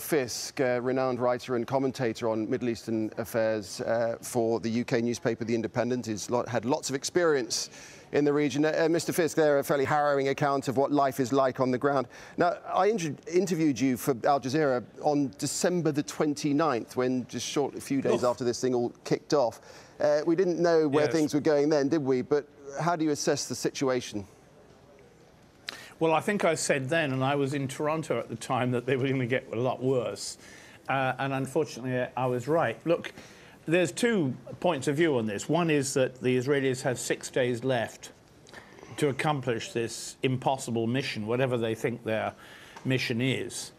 Fisk, renowned writer and commentator on Middle Eastern affairs for the UK newspaper The Independent, has had lots of experience in the region. Mr. Fisk, they're a fairly harrowing account of what life is like on the ground. Now, I interviewed you for Aljazeera on December the 29th, when just a few days after this thing all kicked off. We didn't know where things were going then, did we? But how do you assess the situation? Well, I think I said then, and I was in Toronto at the time, that they were going to get a lot worse. And unfortunately, I was right. Look, there's two points of view on this. One is that the Israelis have 6 days left to accomplish this impossible mission, whatever they think their mission is,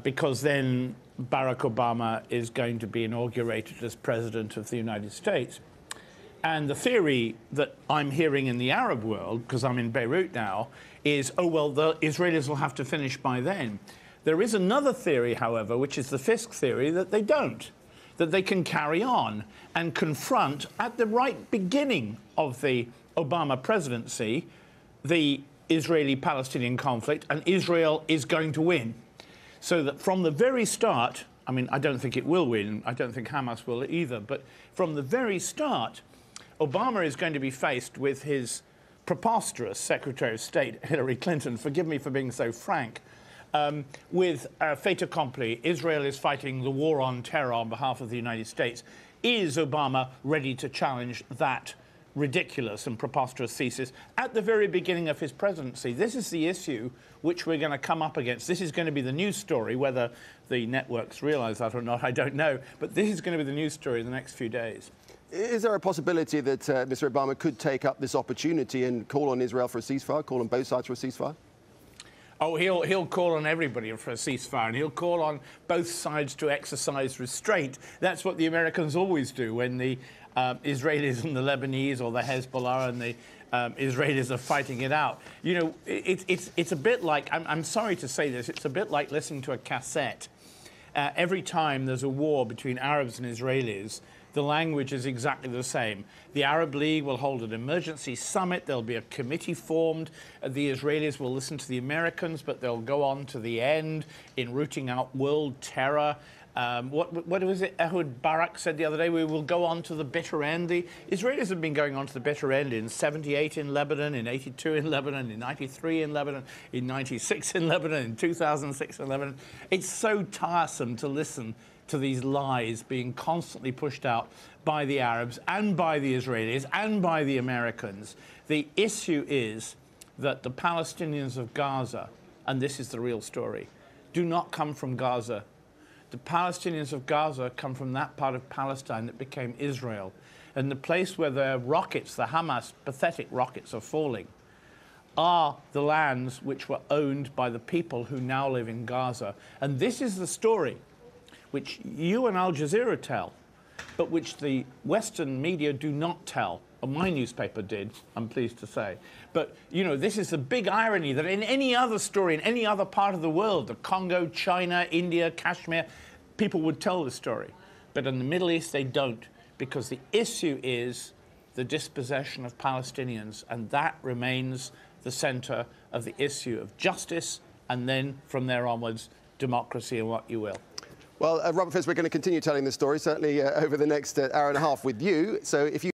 because then Barack Obama is going to be inaugurated as President of the United States. And the theory that I'm hearing in the Arab world, because I'm in Beirut now, is, oh, well, the Israelis will have to finish by then. There is another theory, however, which is the Fisk theory, that they don't, that they can carry on and confront, at the right beginning of the Obama presidency, the Israeli-Palestinian conflict, and Israel is going to win. So that from the very start, I mean, I don't think it will win, I don't think Hamas will either, but from the very start, Obama is going to be faced with his preposterous Secretary of State, Hillary Clinton, forgive me for being so frank, with fait accompli. Israel is fighting the war on terror on behalf of the United States. Is Obama ready to challenge that ridiculous and preposterous thesis at the very beginning of his presidency? This is the issue which we're going to come up against. This is going to be the news story. Whether the networks realize that or not, I don't know. But this is going to be the news story in the next few days. Is there a possibility that Mr. Obama could take up this opportunity and call on Israel for a ceasefire, call on both sides for a ceasefire? Oh, he'll call on everybody for a ceasefire, and he'll call on both sides to exercise restraint. That's what the Americans always do when the Israelis and the Lebanese, or the Hezbollah and the Israelis, are fighting it out. You know, it's a bit like, I'm sorry to say this, it's a bit like listening to a cassette. Every time there's a war between Arabs and Israelis, the language is exactly the same. The Arab League will hold an emergency summit. There'll be a committee formed. The Israelis will listen to the Americans, but they'll go on to the end in rooting out world terror. What was it Ehud Barak said the other day? We will go on to the bitter end. The Israelis have been going on to the bitter end in 78 in Lebanon, in 82 in Lebanon, in 93 in Lebanon, in 96 in Lebanon, in 2006 in Lebanon. It's so tiresome to listen to these lies being constantly pushed out by the Arabs and by the Israelis and by the Americans. The issue is that the Palestinians of Gaza, and this is the real story, do not come from Gaza. The Palestinians of Gaza come from that part of Palestine that became Israel. And the place where the rockets, the Hamas pathetic rockets, are falling are the lands which were owned by the people who now live in Gaza. And this is the story which you and Al Jazeera tell, but which the Western media do not tell. Well, my newspaper did, I'm pleased to say. But, you know, this is the big irony that in any other story, in any other part of the world, the Congo, China, India, Kashmir, people would tell the story. But in the Middle East, they don't, because the issue is the dispossession of Palestinians, and that remains the center of the issue of justice, and then, from there onwards, democracy and what you will. Well, Robert Fisk, we're going to continue telling the story, certainly over the next hour and a half with you. So if you